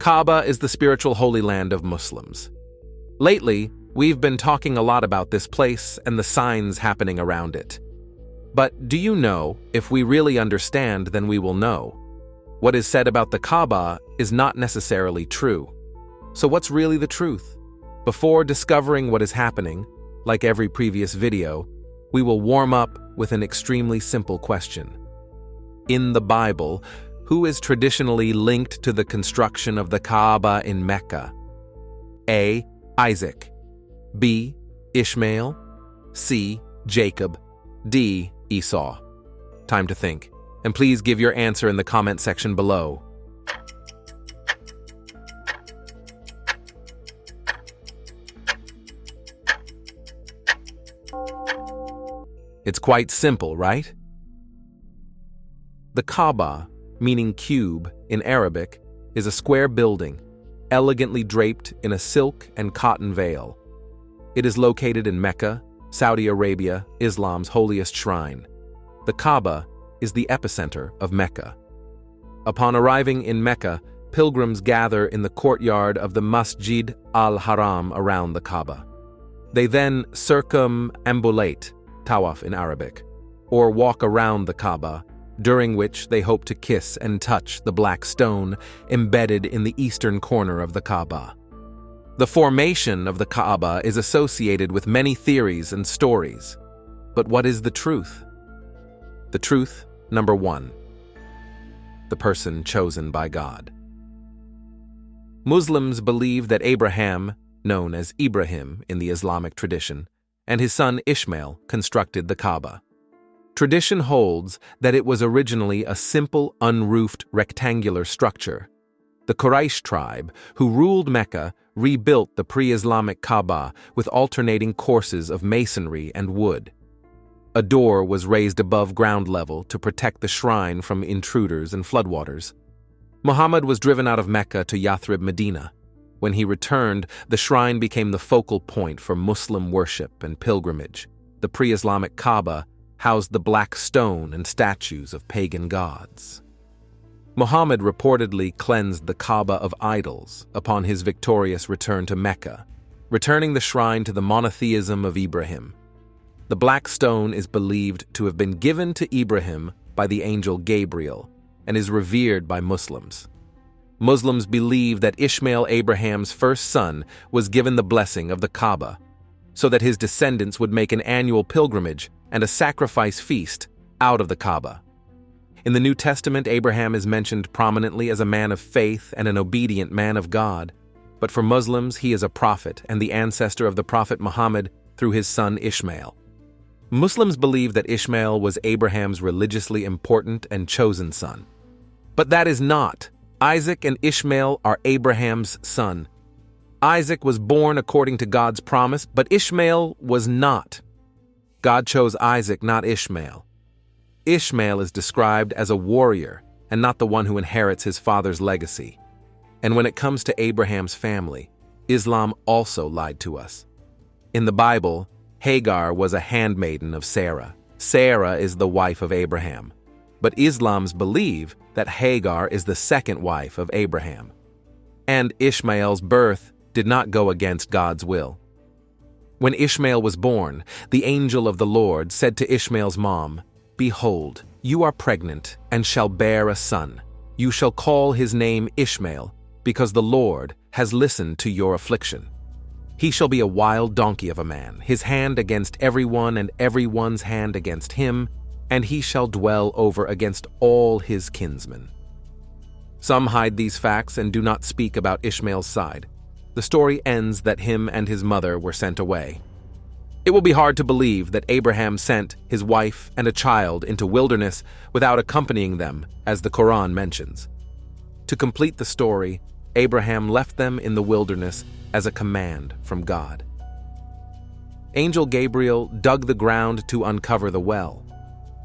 Kaaba is the spiritual holy land of Muslims. Lately, we've been talking a lot about this place and the signs happening around it. But do you know, if we really understand, then we will know. What is said about the Kaaba is not necessarily true. So what's really the truth? Before discovering what is happening, like every previous video, we will warm up with an extremely simple question. In the Bible, who is traditionally linked to the construction of the Kaaba in Mecca? A. Isaac. B. Ishmael. C. Jacob. D. Esau. Time to think, and please give your answer in the comment section below. It's quite simple, right? The Kaaba, meaning cube in Arabic, is a square building, elegantly draped in a silk and cotton veil. It is located in Mecca, Saudi Arabia, Islam's holiest shrine. The Kaaba is the epicenter of Mecca. Upon arriving in Mecca, pilgrims gather in the courtyard of the Masjid al-Haram around the Kaaba. They then circumambulate, tawaf in Arabic, or walk around the Kaaba, during which they hope to kiss and touch the black stone embedded in the eastern corner of the Kaaba. The formation of the Kaaba is associated with many theories and stories. But what is the truth? The truth, number one, the person chosen by God. Muslims believe that Abraham, known as Ibrahim in the Islamic tradition, and his son Ishmael constructed the Kaaba. Tradition holds that it was originally a simple, unroofed, rectangular structure. The Quraysh tribe, who ruled Mecca, rebuilt the pre-Islamic Kaaba with alternating courses of masonry and wood. A door was raised above ground level to protect the shrine from intruders and floodwaters. Muhammad was driven out of Mecca to Yathrib, Medina. When he returned, the shrine became the focal point for Muslim worship and pilgrimage. The pre-Islamic Kaaba housed the black stone and statues of pagan gods. Muhammad reportedly cleansed the Kaaba of idols upon his victorious return to Mecca, returning the shrine to the monotheism of Ibrahim. The black stone is believed to have been given to Ibrahim by the angel Gabriel and is revered by Muslims. Muslims believe that Ishmael, Abraham's first son, was given the blessing of the Kaaba, so that his descendants would make an annual pilgrimage and a sacrifice feast out of the Kaaba. In the New Testament, Abraham is mentioned prominently as a man of faith and an obedient man of God, but for Muslims, he is a prophet and the ancestor of the Prophet Muhammad through his son Ishmael. Muslims believe that Ishmael was Abraham's religiously important and chosen son. But that is not. Isaac and Ishmael are Abraham's son. Isaac was born according to God's promise, but Ishmael was not. God chose Isaac, not Ishmael. Ishmael is described as a warrior and not the one who inherits his father's legacy. And when it comes to Abraham's family, Islam also lied to us. In the Bible, Hagar was a handmaiden of Sarah. Sarah is the wife of Abraham. But Islams believe that Hagar is the second wife of Abraham. And Ishmael's birth did not go against God's will. When Ishmael was born, the angel of the Lord said to Ishmael's mom, "Behold, you are pregnant and shall bear a son. You shall call his name Ishmael, because the Lord has listened to your affliction. He shall be a wild donkey of a man, his hand against everyone and everyone's hand against him, and he shall dwell over against all his kinsmen." Some hide these facts and do not speak about Ishmael's side. The story ends that him and his mother were sent away. It will be hard to believe that Abraham sent his wife and a child into wilderness without accompanying them, as the Quran mentions. To complete the story, Abraham left them in the wilderness as a command from God. Angel Gabriel dug the ground to uncover the well.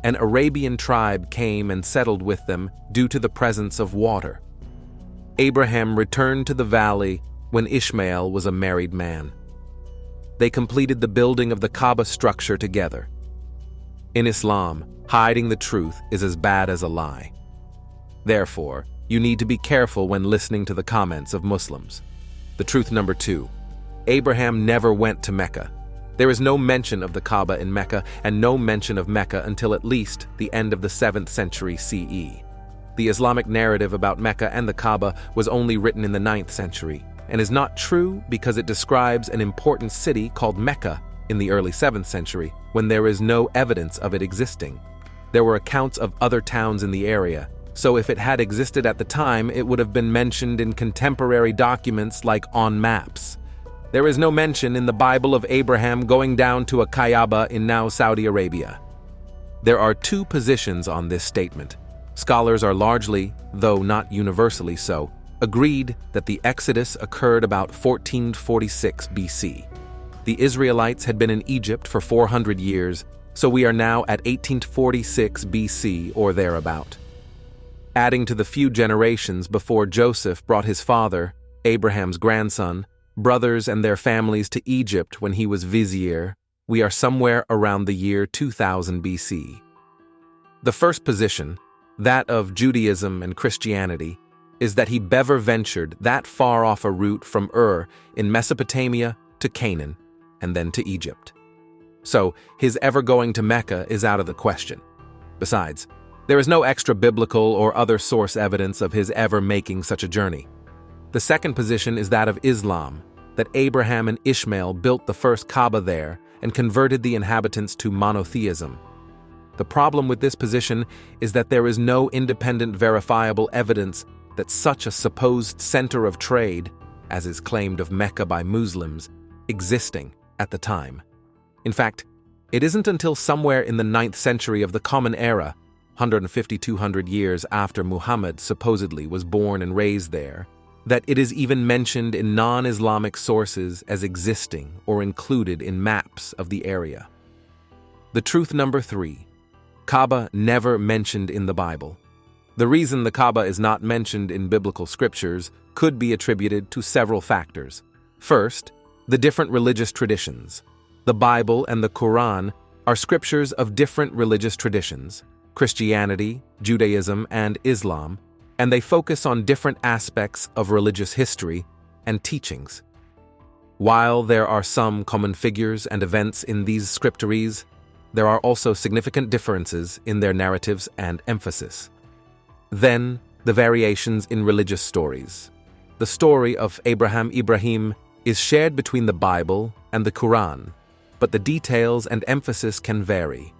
An Arabian tribe came and settled with them due to the presence of water. Abraham returned to the valley when Ishmael was a married man. They completed the building of the Kaaba structure together. In Islam, hiding the truth is as bad as a lie. Therefore, You need to be careful when listening to the comments of Muslims. The truth number 2. Abraham never went to Mecca. There is no mention of the Kaaba in Mecca and no mention of Mecca until at least the end of the 7th century CE. The Islamic narrative about Mecca and the Kaaba was only written in the 9th century and is not true because it describes an important city called Mecca in the early 7th century when there is no evidence of it existing. There were accounts of other towns in the area, so if it had existed at the time, it would have been mentioned in contemporary documents like on maps. There is no mention in the Bible of Abraham going down to a Kaaba in now Saudi Arabia. There are 2 positions on this statement. Scholars are largely, though not universally so, agreed that the Exodus occurred about 1446 BC. The Israelites had been in Egypt for 400 years, so we are now at 1846 BC or thereabout. Adding to the few generations before Joseph brought his father, Abraham's grandson, brothers and their families to Egypt when he was vizier, we are somewhere around the year 2000 BC. The first position, that of Judaism and Christianity, is that he never ventured that far off a route from Ur in Mesopotamia to Canaan, and then to Egypt. So, his ever going to Mecca is out of the question. Besides, there is no extra biblical or other source evidence of his ever making such a journey. The second position is that of Islam, that Abraham and Ishmael built the first Kaaba there and converted the inhabitants to monotheism. The problem with this position is that there is no independent verifiable evidence that such a supposed center of trade, as is claimed of Mecca by Muslims, existing at the time. In fact, it isn't until somewhere in the 9th century of the Common Era, 150-200 years after Muhammad supposedly was born and raised there, that it is even mentioned in non-Islamic sources as existing or included in maps of the area. The truth number 3. Kaaba never mentioned in the Bible. The reason the Kaaba is not mentioned in biblical scriptures could be attributed to several factors. First, the different religious traditions. The Bible and the Quran are scriptures of different religious traditions, Christianity, Judaism, and Islam, and they focus on different aspects of religious history and teachings. While there are some common figures and events in these scriptures, there are also significant differences in their narratives and emphasis. Then, the variations in religious stories. The story of Ibrahim is shared between the Bible and the Quran, but the details and emphasis can vary.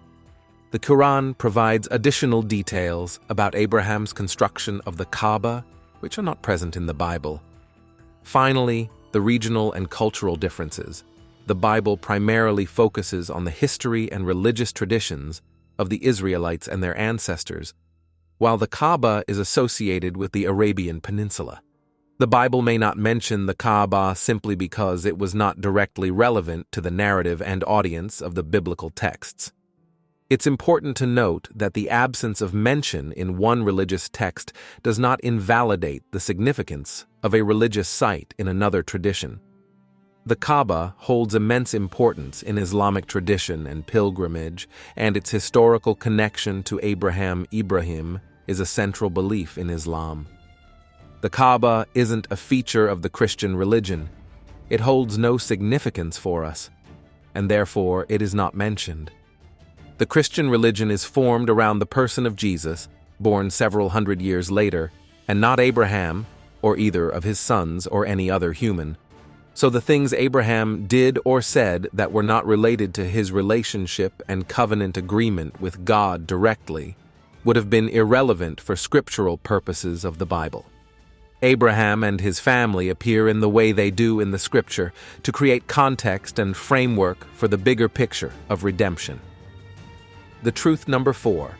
The Quran provides additional details about Abraham's construction of the Kaaba, which are not present in the Bible. Finally, the regional and cultural differences. The Bible primarily focuses on the history and religious traditions of the Israelites and their ancestors, while the Kaaba is associated with the Arabian Peninsula. The Bible may not mention the Kaaba simply because it was not directly relevant to the narrative and audience of the biblical texts. It's important to note that the absence of mention in one religious text does not invalidate the significance of a religious site in another tradition. The Kaaba holds immense importance in Islamic tradition and pilgrimage, and its historical connection to Ibrahim is a central belief in Islam. The Kaaba isn't a feature of the Christian religion. It holds no significance for us, and therefore it is not mentioned. The Christian religion is formed around the person of Jesus, born several hundred years later, and not Abraham, or either of his sons or any other human. So the things Abraham did or said that were not related to his relationship and covenant agreement with God directly would have been irrelevant for scriptural purposes of the Bible. Abraham and his family appear in the way they do in the scripture to create context and framework for the bigger picture of redemption. The truth number 4.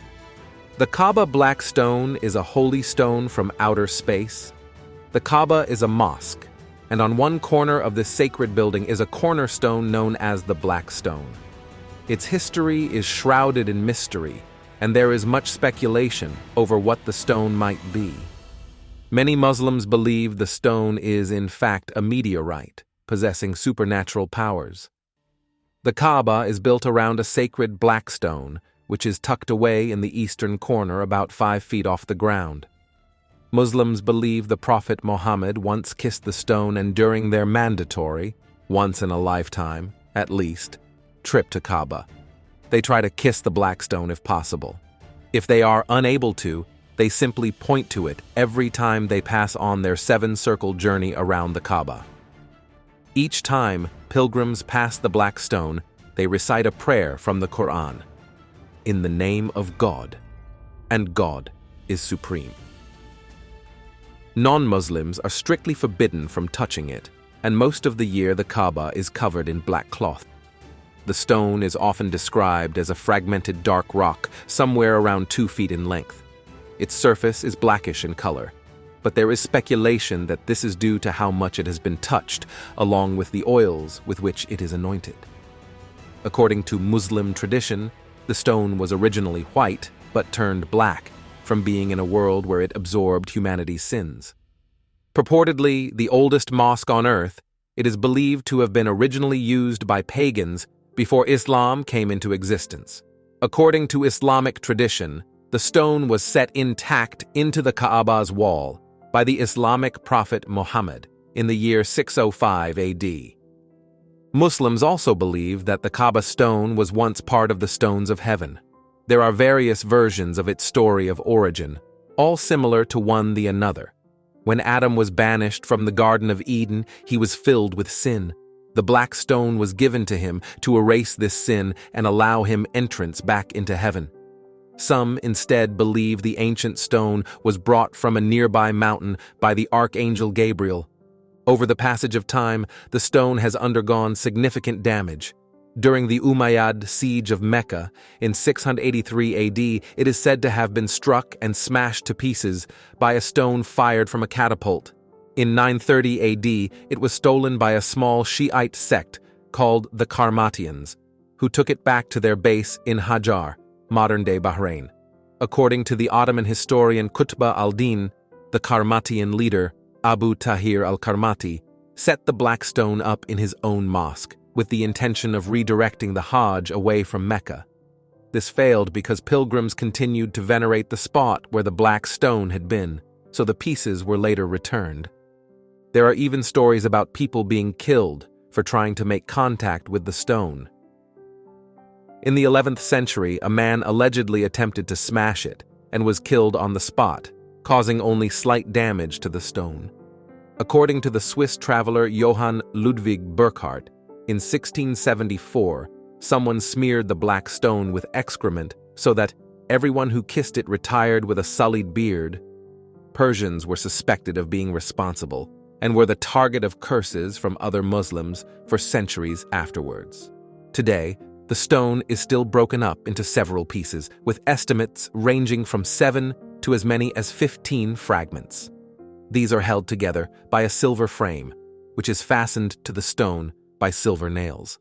The Kaaba black stone is a holy stone from outer space. The Kaaba is a mosque, and on one corner of this sacred building is a cornerstone known as the Black Stone. Its history is shrouded in mystery, and there is much speculation over what the stone might be. Many Muslims believe the stone is in fact a meteorite, possessing supernatural powers. The Kaaba is built around a sacred black stone, which is tucked away in the eastern corner about 5 feet off the ground. Muslims believe the Prophet Muhammad once kissed the stone, and during their mandatory, once in a lifetime, at least, trip to Kaaba, they try to kiss the black stone if possible. If they are unable to, they simply point to it every time they pass on their 7-circle journey around the Kaaba. Each time pilgrims pass the black stone, they recite a prayer from the Quran. In the name of God, and God is supreme. Non-Muslims are strictly forbidden from touching it, and most of the year the Kaaba is covered in black cloth. The stone is often described as a fragmented dark rock, somewhere around 2 feet in length. Its surface is blackish in color, but there is speculation that this is due to how much it has been touched, along with the oils with which it is anointed. According to Muslim tradition, the stone was originally white, but turned black, from being in a world where it absorbed humanity's sins. Purportedly the oldest mosque on earth, it is believed to have been originally used by pagans before Islam came into existence. According to Islamic tradition, the stone was set intact into the Kaaba's wall by the Islamic prophet Muhammad in the year 605 AD. Muslims also believe that the Kaaba stone was once part of the stones of heaven. There are various versions of its story of origin, all similar to one the another. When Adam was banished from the Garden of Eden, he was filled with sin. The black stone was given to him to erase this sin and allow him entrance back into heaven. Some instead believe the ancient stone was brought from a nearby mountain by the archangel Gabriel. Over the passage of time, the stone has undergone significant damage. During the Umayyad siege of Mecca in 683 AD, it is said to have been struck and smashed to pieces by a stone fired from a catapult. In 930 AD, it was stolen by a small Shiite sect called the Karmatians, who took it back to their base in Hajar, modern-day Bahrain. According to the Ottoman historian Qutb al-Din, the Karmatian leader, Abu Tahir al-Karmati, set the black stone up in his own mosque, with the intention of redirecting the Hajj away from Mecca. This failed because pilgrims continued to venerate the spot where the black stone had been, so the pieces were later returned. There are even stories about people being killed for trying to make contact with the stone. In the 11th century, a man allegedly attempted to smash it and was killed on the spot, causing only slight damage to the stone. According to the Swiss traveler Johann Ludwig Burckhardt, in 1674, someone smeared the black stone with excrement so that everyone who kissed it retired with a sullied beard. Persians were suspected of being responsible and were the target of curses from other Muslims for centuries afterwards. Today, the stone is still broken up into several pieces, with estimates ranging from 7 to as many as 15 fragments. These are held together by a silver frame, which is fastened to the stone by silver nails.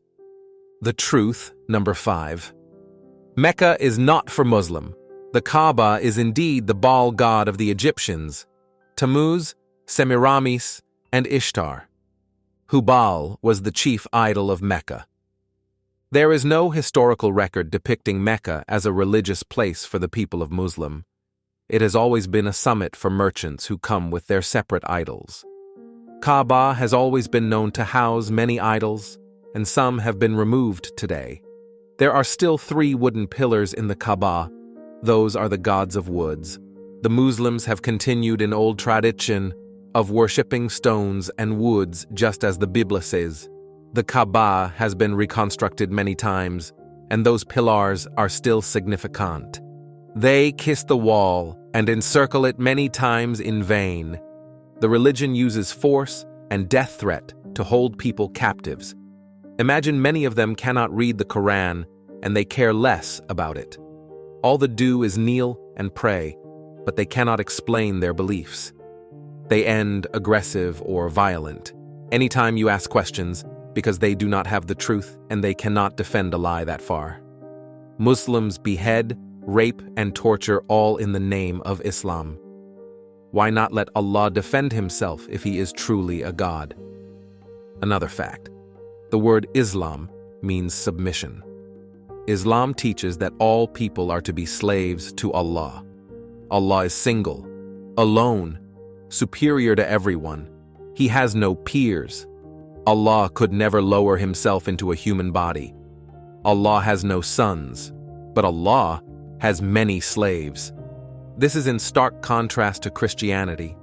The truth, number 5. Mecca is not for Muslim. The Kaaba is indeed the Baal god of the Egyptians, Tammuz, Semiramis, and Ishtar. Hubal was the chief idol of Mecca. There is no historical record depicting Mecca as a religious place for the people of Muslim. It has always been a summit for merchants who come with their separate idols. Kaaba has always been known to house many idols, and some have been removed today. There are still 3 wooden pillars in the Kaaba. Those are the gods of woods. The Muslims have continued in old tradition of worshipping stones and woods, just as the Bible says. The Kaaba has been reconstructed many times, and those pillars are still significant. They kiss the wall and encircle it many times in vain. The religion uses force and death threat to hold people captives. Imagine many of them cannot read the Quran, and they care less about it. All they do is kneel and pray, but they cannot explain their beliefs. They end aggressive or violent anytime you ask questions, because they do not have the truth and they cannot defend a lie that far. Muslims behead, rape, and torture all in the name of Islam. Why not let Allah defend himself if he is truly a god? Another fact. The word Islam means submission. Islam teaches that all people are to be slaves to Allah. Allah is single, alone, superior to everyone. He has no peers. Allah could never lower himself into a human body. Allah has no sons, but Allah has many slaves. This is in stark contrast to Christianity.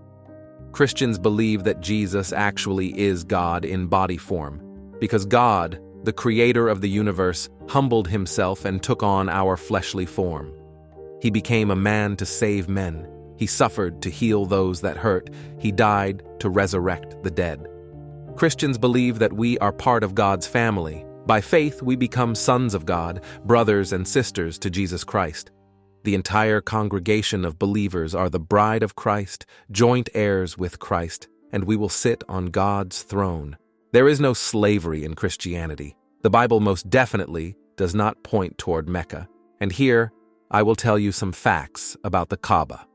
Christians believe that Jesus actually is God in body form, because God, the creator of the universe, humbled himself and took on our fleshly form. He became a man to save men. He suffered to heal those that hurt. He died to resurrect the dead. Christians believe that we are part of God's family. By faith, we become sons of God, brothers and sisters to Jesus Christ. The entire congregation of believers are the bride of Christ, joint heirs with Christ, and we will sit on God's throne. There is no slavery in Christianity. The Bible most definitely does not point toward Mecca. And here, I will tell you some facts about the Kaaba.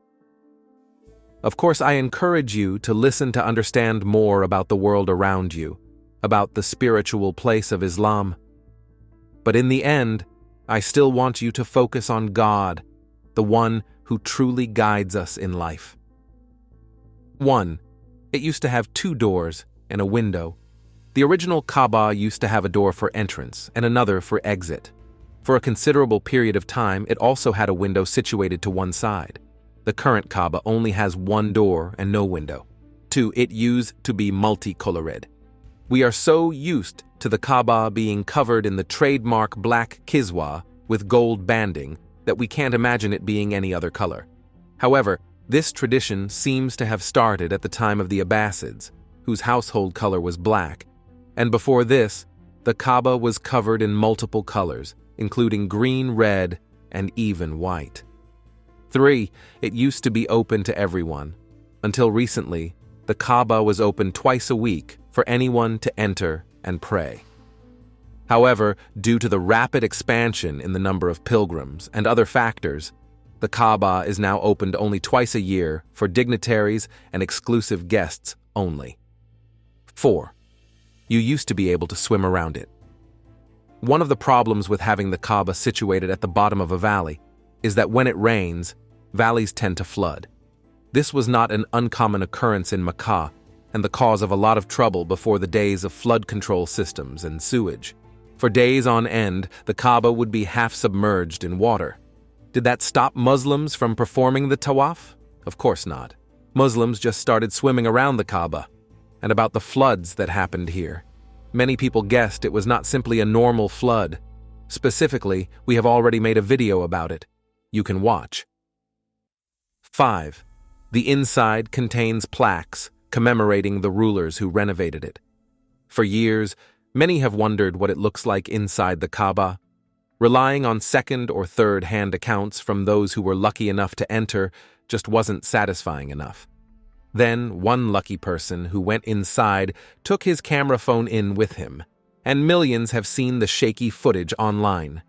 Of course, I encourage you to listen to understand more about the world around you, about the spiritual place of Islam. But in the end, I still want you to focus on God, the one who truly guides us in life. 1. It used to have 2 doors and a window. The original Kaaba used to have a door for entrance and another for exit. For a considerable period of time, it also had a window situated to one side. The current Kaaba only has 1 door and no window. 2. It used to be multicolored. We are so used to the Kaaba being covered in the trademark black kiswa with gold banding that we can't imagine it being any other color. However, this tradition seems to have started at the time of the Abbasids, whose household color was black, and before this, the Kaaba was covered in multiple colors, including green, red, and even white. 3. It used to be open to everyone. Until recently, the Kaaba was open twice a week for anyone to enter and pray. However, due to the rapid expansion in the number of pilgrims and other factors, the Kaaba is now opened only twice a year for dignitaries and exclusive guests only. 4. You used to be able to swim around it. One of the problems with having the Kaaba situated at the bottom of a valley is that when it rains, valleys tend to flood. This was not an uncommon occurrence in Mecca and the cause of a lot of trouble before the days of flood control systems and sewage. For days on end, the Kaaba would be half submerged in water. Did that stop Muslims from performing the tawaf? Of course not. Muslims just started swimming around the Kaaba. And about the floods that happened here. Many people guessed it was not simply a normal flood. Specifically, we have already made a video about it. You can watch. 5. The inside contains plaques commemorating the rulers who renovated it. For years, many have wondered what it looks like inside the Kaaba. Relying on second or third-hand accounts from those who were lucky enough to enter just wasn't satisfying enough. Then, one lucky person who went inside took his camera phone in with him, and millions have seen the shaky footage online.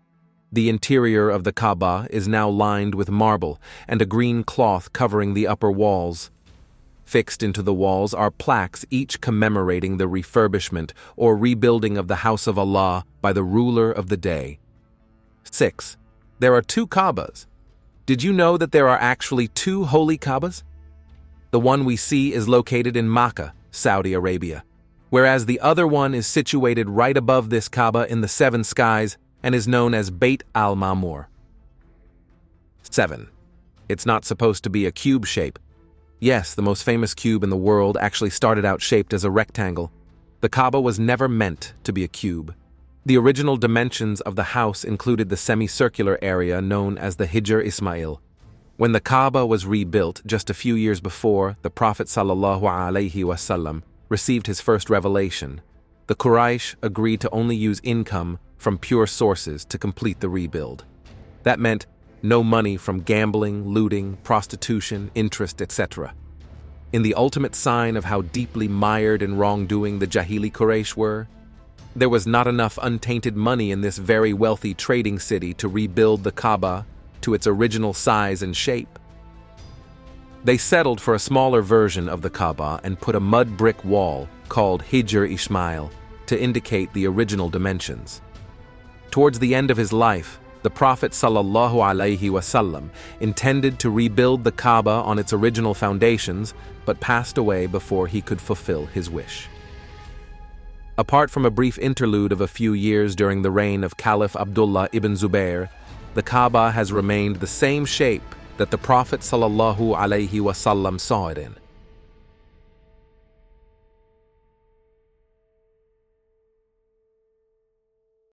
The interior of the Kaaba is now lined with marble and a green cloth covering the upper walls. Fixed into the walls are plaques each commemorating the refurbishment or rebuilding of the house of Allah by the ruler of the day. 6. There are 2 Kaabas. Did you know that there are actually 2 holy Kaabas? The one we see is located in Mecca, Saudi Arabia, whereas the other one is situated right above this Kaaba in the 7 skies and is known as Bayt al-Ma'mur. 7. It's not supposed to be a cube shape. Yes, the most famous cube in the world actually started out shaped as a rectangle. The Kaaba was never meant to be a cube. The original dimensions of the house included the semicircular area known as the Hijr Ismail. When the Kaaba was rebuilt just a few years before, the Prophet ﷺ received his first revelation. The Quraysh agreed to only use income from pure sources to complete the rebuild. That meant no money from gambling, looting, prostitution, interest, etc. In the ultimate sign of how deeply mired in wrongdoing the Jahili Quraysh were, there was not enough untainted money in this very wealthy trading city to rebuild the Kaaba to its original size and shape. They settled for a smaller version of the Kaaba and put a mud brick wall called Hijr Ismail to indicate the original dimensions. Towards the end of his life, The Prophet ﷺ intended to rebuild the Kaaba on its original foundations, but passed away before he could fulfill his wish. Apart from a brief interlude of a few years during the reign of Caliph Abdullah ibn Zubair, the Kaaba has remained the same shape that the Prophet ﷺ saw it in.